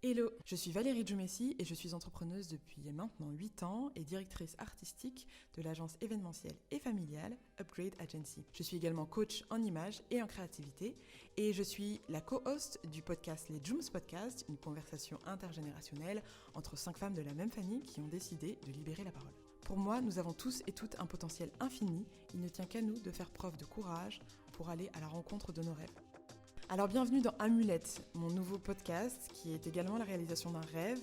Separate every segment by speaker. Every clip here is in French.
Speaker 1: Hello, je suis Valérie Djoumessi et je suis entrepreneuse depuis maintenant 8 ans et directrice artistique de l'agence événementielle et familiale Upgrade Agency. Je suis également coach en images et en créativité et je suis la co-host du podcast Les Djooms Podcast, une conversation intergénérationnelle entre 5 femmes de la même famille qui ont décidé de libérer la parole. Pour moi, nous avons tous et toutes un potentiel infini, il ne tient qu'à nous de faire preuve de courage pour aller à la rencontre de nos rêves. Alors bienvenue dans Amulette, mon nouveau podcast qui est également la réalisation d'un rêve,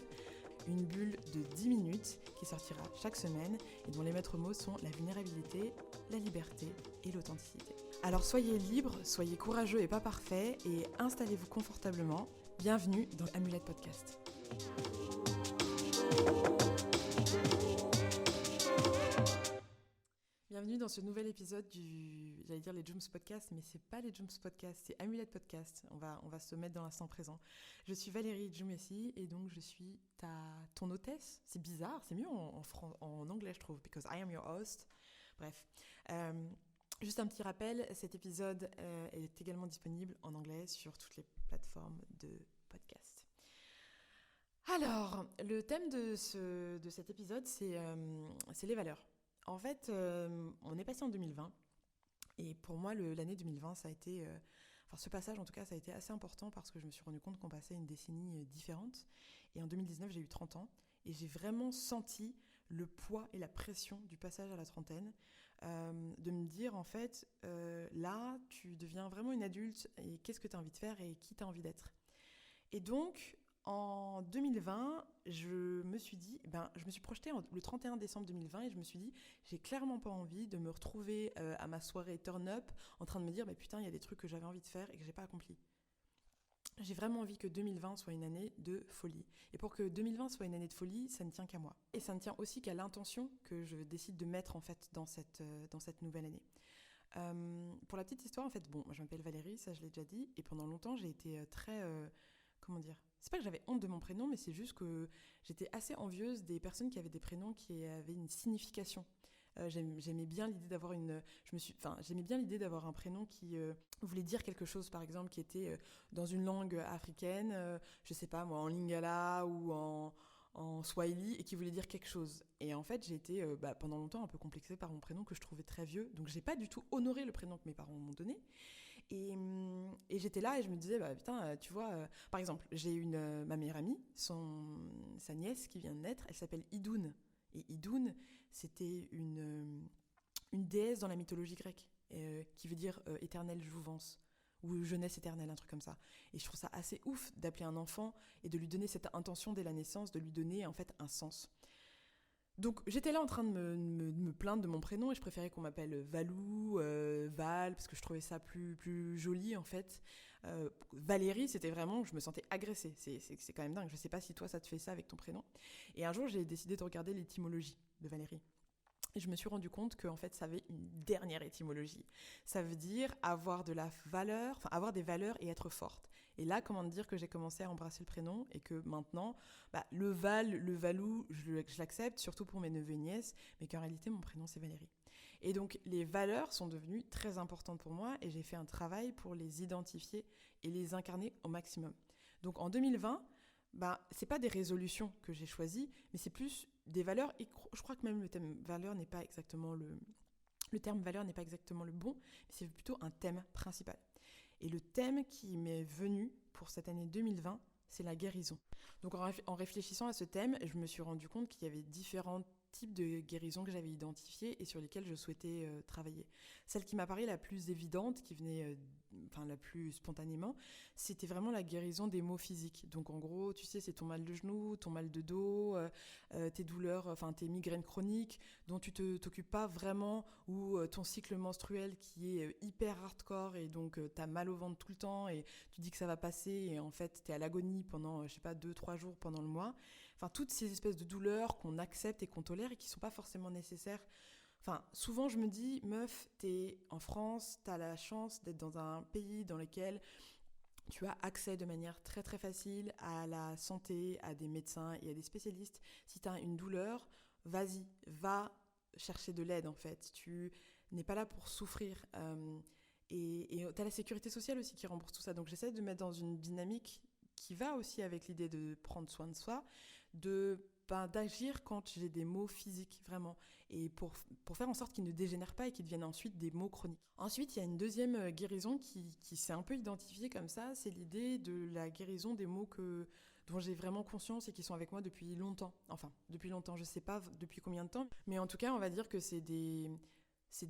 Speaker 1: une bulle de 10 minutes qui sortira chaque semaine et dont les maîtres mots sont la vulnérabilité, la liberté et l'authenticité. Alors soyez libres, soyez courageux et pas parfaits et installez-vous confortablement. Bienvenue dans Amulette Podcast. Bienvenue dans ce nouvel épisode j'allais dire les Djooms Podcast, mais c'est pas les Djooms Podcast, c'est Amulette Podcast. On va se mettre dans l'instant présent. Je suis Valérie Djoumessi et donc je suis ton hôtesse. C'est bizarre, c'est mieux en anglais je trouve, because I am your host. Bref, juste un petit rappel, cet épisode est également disponible en anglais sur toutes les plateformes de podcast. Alors, le thème de cet épisode, c'est les valeurs. En fait, on est passé en 2020 et pour moi, l'année 2020, ça a été... ce passage, en tout cas, ça a été assez important parce que je me suis rendu compte qu'on passait une décennie différente. Et en 2019, j'ai eu 30 ans et j'ai vraiment senti le poids et la pression du passage à la trentaine, de me dire, en fait, là, tu deviens vraiment une adulte et qu'est-ce que tu as envie de faire et qui tu as envie d'être. Et donc... En 2020, je me suis projetée le 31 décembre 2020 et je me suis dit, j'ai clairement pas envie de me retrouver à ma soirée turn-up en train de me dire, putain, il y a des trucs que j'avais envie de faire et que j'ai pas accompli. J'ai vraiment envie que 2020 soit une année de folie. Et pour que 2020 soit une année de folie, ça ne tient qu'à moi. Et ça ne tient aussi qu'à l'intention que je décide de mettre en fait dans cette nouvelle année. Pour la petite histoire, en fait, moi je m'appelle Valérie, ça je l'ai déjà dit, et pendant longtemps j'ai été très... comment dire ? C'est pas que j'avais honte de mon prénom, mais c'est juste que j'étais assez envieuse des personnes qui avaient des prénoms qui avaient une signification. J'aimais bien l'idée d'avoir j'aimais bien l'idée d'avoir un prénom qui voulait dire quelque chose, par exemple, qui était dans une langue africaine, je sais pas moi, en lingala ou en swahili, et qui voulait dire quelque chose. Et en fait, j'ai été pendant longtemps un peu complexée par mon prénom que je trouvais très vieux, donc j'ai pas du tout honoré le prénom que mes parents m'ont donné. Et j'étais là et je me disais, putain, tu vois, par exemple, j'ai ma meilleure amie, sa nièce qui vient de naître, elle s'appelle Idoun. Et Idoun, c'était une déesse dans la mythologie grecque, qui veut dire éternelle jouvence, ou jeunesse éternelle, un truc comme ça. Et je trouve ça assez ouf d'appeler un enfant et de lui donner cette intention dès la naissance, de lui donner en fait un sens. Donc j'étais là en train de me plaindre de mon prénom et je préférais qu'on m'appelle Valou, Val, parce que je trouvais ça plus joli en fait. Valérie, c'était vraiment, je me sentais agressée. C'est quand même dingue, je sais pas si toi ça te fait ça avec ton prénom. Et un jour j'ai décidé de regarder l'étymologie de Valérie. Et je me suis rendu compte qu'en fait, ça avait une dernière étymologie. Ça veut dire avoir de la valeur, avoir des valeurs et être forte. Et là, comment dire que j'ai commencé à embrasser le prénom et que maintenant, le Val, le Valou, je l'accepte, surtout pour mes neveux et nièces, mais qu'en réalité, mon prénom, c'est Valérie. Et donc, les valeurs sont devenues très importantes pour moi et j'ai fait un travail pour les identifier et les incarner au maximum. Donc, en 2020, c'est pas des résolutions que j'ai choisies, mais c'est plus des valeurs, et je crois que même le terme valeur n'est pas exactement le bon, mais c'est plutôt un thème principal. Et le thème qui m'est venu pour cette année 2020, c'est la guérison. Donc en réfléchissant à ce thème, je me suis rendu compte qu'il y avait différents types de guérison que j'avais identifiés et sur lesquels je souhaitais travailler. Celle qui m'apparaît la plus évidente, qui venait la plus spontanément, c'était vraiment la guérison des maux physiques. Donc en gros, tu sais, c'est ton mal de genou, ton mal de dos, tes douleurs, tes migraines chroniques dont tu t'occupes pas vraiment, ou ton cycle menstruel qui est hyper hardcore et donc t'as mal au ventre tout le temps et tu dis que ça va passer et en fait t'es à l'agonie pendant, 2-3 jours pendant le mois. Toutes ces espèces de douleurs qu'on accepte et qu'on tolère et qui sont pas forcément nécessaires. Souvent je me dis, meuf, t'es en France, t'as la chance d'être dans un pays dans lequel tu as accès de manière très très facile à la santé, à des médecins et à des spécialistes. Si tu as une douleur, vas-y, va chercher de l'aide en fait. Tu n'es pas là pour souffrir. Et tu as la sécurité sociale aussi qui rembourse tout ça. Donc j'essaie de mettre dans une dynamique qui va aussi avec l'idée de prendre soin de soi, d'agir quand j'ai des maux physiques, vraiment, et pour faire en sorte qu'ils ne dégénèrent pas et qu'ils deviennent ensuite des maux chroniques. Ensuite, il y a une deuxième guérison qui s'est un peu identifiée comme ça, c'est l'idée de la guérison des maux dont j'ai vraiment conscience et qui sont avec moi depuis longtemps. Enfin, depuis longtemps, je sais pas depuis combien de temps, mais en tout cas, on va dire que c'est des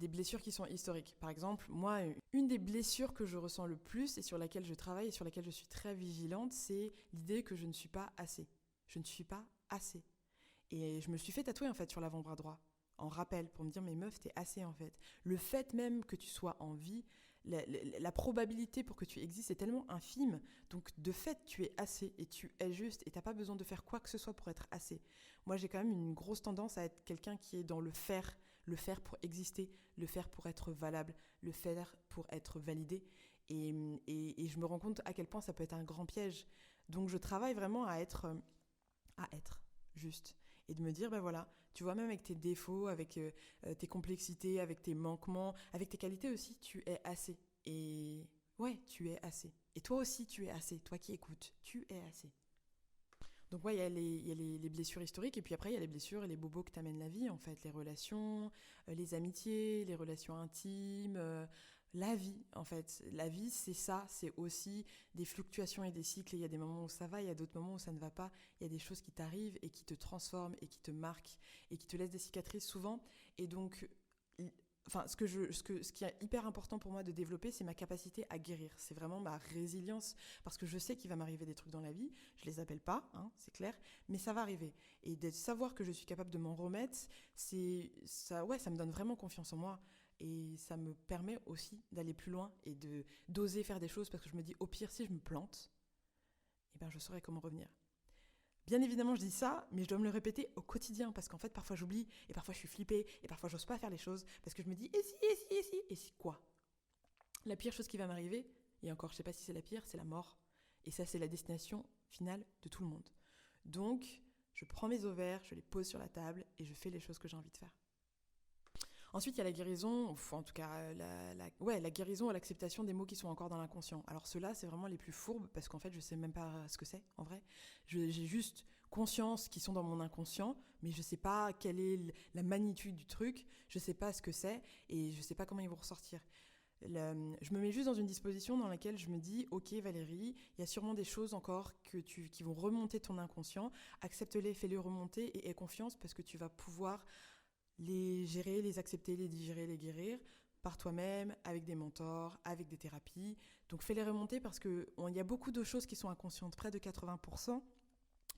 Speaker 1: blessures qui sont historiques. Par exemple, moi, une des blessures que je ressens le plus et sur laquelle je travaille et sur laquelle je suis très vigilante, c'est l'idée que je ne suis pas assez. Je ne suis pas assez. Et je me suis fait tatouer en fait sur l'avant-bras droit, en rappel, pour me dire, mais meuf, t'es assez en fait. Le fait même que tu sois en vie, la probabilité pour que tu existes est tellement infime, donc de fait, tu es assez et tu es juste et t'as pas besoin de faire quoi que ce soit pour être assez. Moi, j'ai quand même une grosse tendance à être quelqu'un qui est dans le faire pour exister, le faire pour être valable, le faire pour être validé. Et je me rends compte à quel point ça peut être un grand piège. Donc je travaille vraiment à être juste. Et de me dire, ben voilà, tu vois, même avec tes défauts, avec tes complexités, avec tes manquements, avec tes qualités aussi, tu es assez. Et ouais, tu es assez. Et toi aussi, tu es assez. Toi qui écoutes, tu es assez. Donc ouais, il y a les blessures historiques, et puis après, il y a les blessures et les bobos que t'amène la vie, en fait. Les relations, les amitiés, les relations intimes, la vie, en fait. La vie, c'est ça, c'est aussi des fluctuations et des cycles. Et il y a des moments où ça va, il y a d'autres moments où ça ne va pas. Il y a des choses qui t'arrivent et qui te transforment et qui te marquent et qui te laissent des cicatrices souvent. Et donc, enfin, ce qui est hyper important pour moi de développer, c'est ma capacité à guérir. C'est vraiment ma résilience, parce que je sais qu'il va m'arriver des trucs dans la vie. Je les appelle pas, hein, c'est clair, mais ça va arriver. Et de savoir que je suis capable de m'en remettre, ça me donne vraiment confiance en moi. Et ça me permet aussi d'aller plus loin et d'oser faire des choses, parce que je me dis, au pire, si je me plante, eh ben, je saurai comment revenir. Bien évidemment, je dis ça, mais je dois me le répéter au quotidien, parce qu'en fait, parfois j'oublie, et parfois je suis flippée, et parfois j'ose pas faire les choses, parce que je me dis, et si quoi? La pire chose qui va m'arriver, et encore, je sais pas si c'est la pire, c'est la mort. Et ça, c'est la destination finale de tout le monde. Donc, je prends mes ovaires, je les pose sur la table, et je fais les choses que j'ai envie de faire. Ensuite, il y a la guérison, en tout cas, la guérison et l'acceptation des mots qui sont encore dans l'inconscient. Alors ceux-là, c'est vraiment les plus fourbes, parce qu'en fait, je sais même pas ce que c'est, en vrai. J'ai juste conscience qu'ils sont dans mon inconscient, mais je sais pas quelle est la magnitude du truc, je sais pas ce que c'est, et je sais pas comment ils vont ressortir. Je me mets juste dans une disposition dans laquelle je me dis, ok Valérie, il y a sûrement des choses encore qui vont remonter ton inconscient, accepte-les, fais-les remonter et aie confiance, parce que tu vas pouvoir les gérer, les accepter, les digérer, les guérir par toi-même, avec des mentors, avec des thérapies. Donc fais-les remonter, parce qu'il y a beaucoup de choses qui sont inconscientes. Près de 80%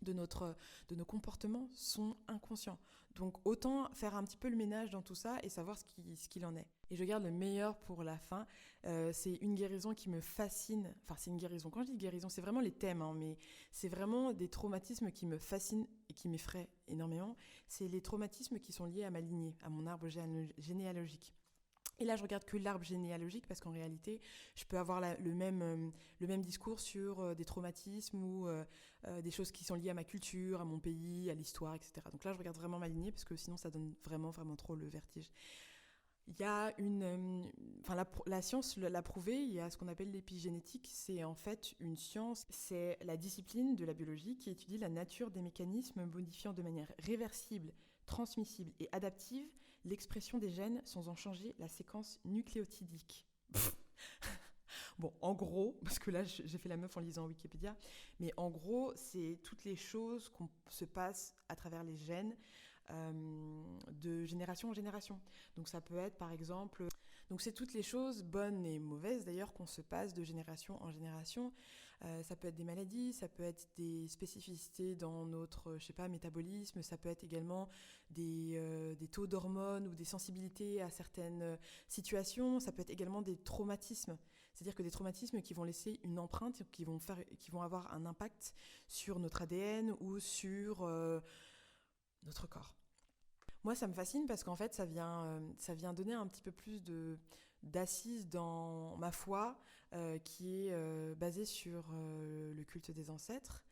Speaker 1: de nos comportements sont inconscients. Donc autant faire un petit peu le ménage dans tout ça et savoir ce qu'il en est. Et je garde le meilleur pour la fin. C'est une guérison qui me fascine. Enfin, c'est une guérison. Quand je dis guérison, c'est vraiment les thèmes, hein, mais c'est vraiment des traumatismes qui me fascinent et qui m'effraient énormément. C'est les traumatismes qui sont liés à ma lignée, à mon arbre généalogique. Et là, je regarde que l'arbre généalogique, parce qu'en réalité, je peux avoir le même discours sur des traumatismes ou des choses qui sont liées à ma culture, à mon pays, à l'histoire, etc. Donc là, je regarde vraiment ma lignée, parce que sinon, ça donne vraiment, vraiment trop le vertige. Il y a la science l'a prouvé, il y a ce qu'on appelle l'épigénétique. C'est en fait une science, c'est la discipline de la biologie qui étudie la nature des mécanismes modifiant de manière réversible, transmissible et adaptive l'expression des gènes sans en changer la séquence nucléotidique. Bon, en gros, parce que là j'ai fait la meuf en lisant Wikipédia, mais en gros, c'est toutes les choses qu'on se passe à travers les gènes de génération en génération. Donc ça peut être par exemple, donc c'est toutes les choses bonnes et mauvaises d'ailleurs qu'on se passe de génération en génération. Ça peut être des maladies, ça peut être des spécificités dans notre, je sais pas, métabolisme, ça peut être également des taux d'hormones ou des sensibilités à certaines situations, ça peut être également des traumatismes. C'est-à-dire que des traumatismes qui vont laisser une empreinte, qui vont avoir un impact sur notre ADN ou sur notre corps. Moi, ça me fascine parce qu'en fait, ça vient donner un petit peu plus d'assises dans ma foi, qui est basée sur le culte des ancêtres,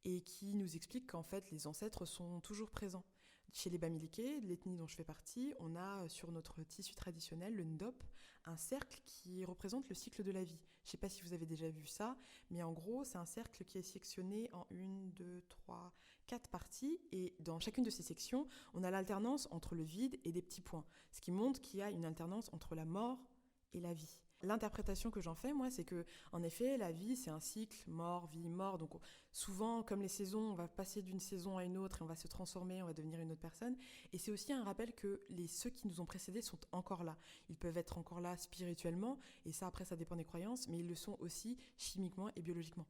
Speaker 1: et qui nous explique qu'en fait, les ancêtres sont toujours présents. chez les Bamileke, l'ethnie dont je fais partie, on a sur notre tissu traditionnel, le ndop, un cercle qui représente le cycle de la vie. Je ne sais pas si vous avez déjà vu ça, mais en gros, c'est un cercle qui est sectionné en 1, 2, 3, 4 parties. Et dans chacune de ces sections, on a l'alternance entre le vide et des petits points. Ce qui montre qu'il y a une alternance entre la mort et la vie. L'interprétation que j'en fais, moi, c'est que, en effet, la vie, c'est un cycle, mort, vie, mort. Donc, souvent, comme les saisons, on va passer d'une saison à une autre et on va se transformer, on va devenir une autre personne. Et c'est aussi un rappel que ceux qui nous ont précédés sont encore là. Ils peuvent être encore là spirituellement, et ça, après, ça dépend des croyances, mais ils le sont aussi chimiquement et biologiquement.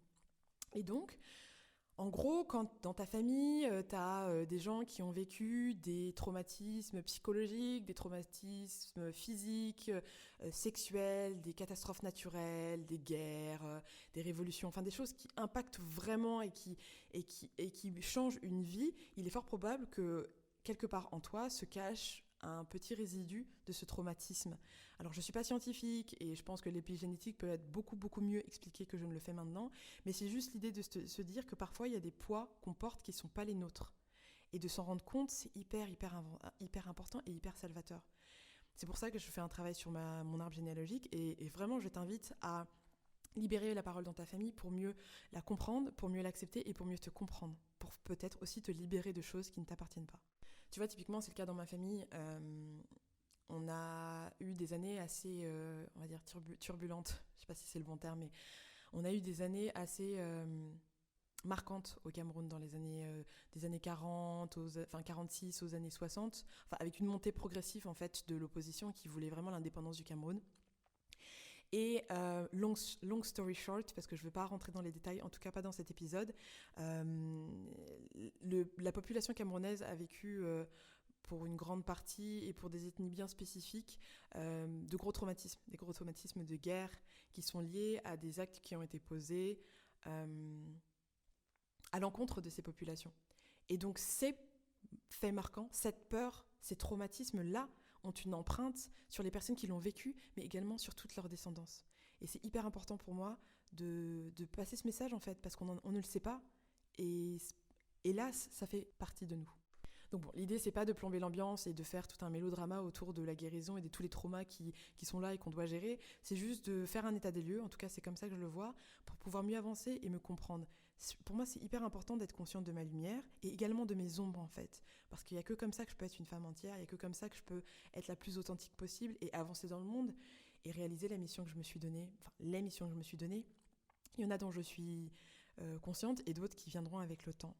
Speaker 1: Et donc, en gros, quand dans ta famille, tu as des gens qui ont vécu des traumatismes psychologiques, des traumatismes physiques, sexuels, des catastrophes naturelles, des guerres, des révolutions, enfin des choses qui impactent vraiment et qui changent une vie, il est fort probable que quelque part en toi se cache un petit résidu de ce traumatisme. Alors je ne suis pas scientifique et je pense que l'épigénétique peut être beaucoup mieux expliquée que je ne le fais maintenant, mais c'est juste l'idée de se dire que parfois il y a des poids qu'on porte qui ne sont pas les nôtres. Et de s'en rendre compte, c'est hyper important et hyper salvateur. C'est pour ça que je fais un travail sur mon arbre généalogique et vraiment je t'invite à libérer la parole dans ta famille pour mieux la comprendre, pour mieux l'accepter et pour mieux te comprendre, pour peut-être aussi te libérer de choses qui ne t'appartiennent pas. Tu vois, typiquement, c'est le cas dans ma famille. On a eu des années assez, on va dire, turbulentes. Je ne sais pas si c'est le bon terme, mais on a eu des années assez marquantes au Cameroun dans les années, des années 40, 46 aux années 60, avec une montée progressive en fait, de l'opposition qui voulait vraiment l'indépendance du Cameroun. Et long story short, parce que je ne veux pas rentrer dans les détails, en tout cas pas dans cet épisode, la population camerounaise a vécu, pour une grande partie et pour des ethnies bien spécifiques, des gros traumatismes de guerre qui sont liés à des actes qui ont été posés à l'encontre de ces populations. Et donc ces faits marquants, cette peur, ces traumatismes-là, ont une empreinte sur les personnes qui l'ont vécu, mais également sur toute leur descendance. Et c'est hyper important pour moi de passer ce message, en fait, parce qu'on ne le sait pas, et hélas, ça fait partie de nous. Donc bon, l'idée, c'est pas de plomber l'ambiance et de faire tout un mélodrama autour de la guérison et de tous les traumas qui sont là et qu'on doit gérer. C'est juste de faire un état des lieux, en tout cas c'est comme ça que je le vois, pour pouvoir mieux avancer et me comprendre. Pour moi, c'est hyper important d'être consciente de ma lumière et également de mes ombres, en fait. Parce qu'il n'y a que comme ça que je peux être une femme entière, il n'y a que comme ça que je peux être la plus authentique possible et avancer dans le monde et réaliser la mission que je me suis donnée, les missions que je me suis données. Il y en a dont je suis consciente et d'autres qui viendront avec le temps.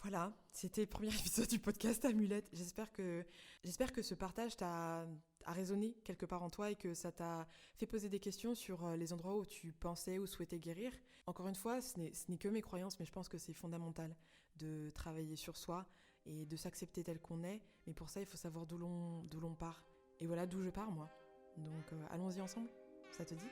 Speaker 1: Voilà, c'était le premier épisode du podcast Amulette. J'espère que ce partage a résonné quelque part en toi et que ça t'a fait poser des questions sur les endroits où tu pensais ou souhaitais guérir. Encore une fois, ce n'est que mes croyances, mais je pense que c'est fondamental de travailler sur soi et de s'accepter tel qu'on est. Mais pour ça, il faut savoir d'où l'on part. Et voilà d'où je pars, moi. Donc allons-y ensemble, ça te dit ?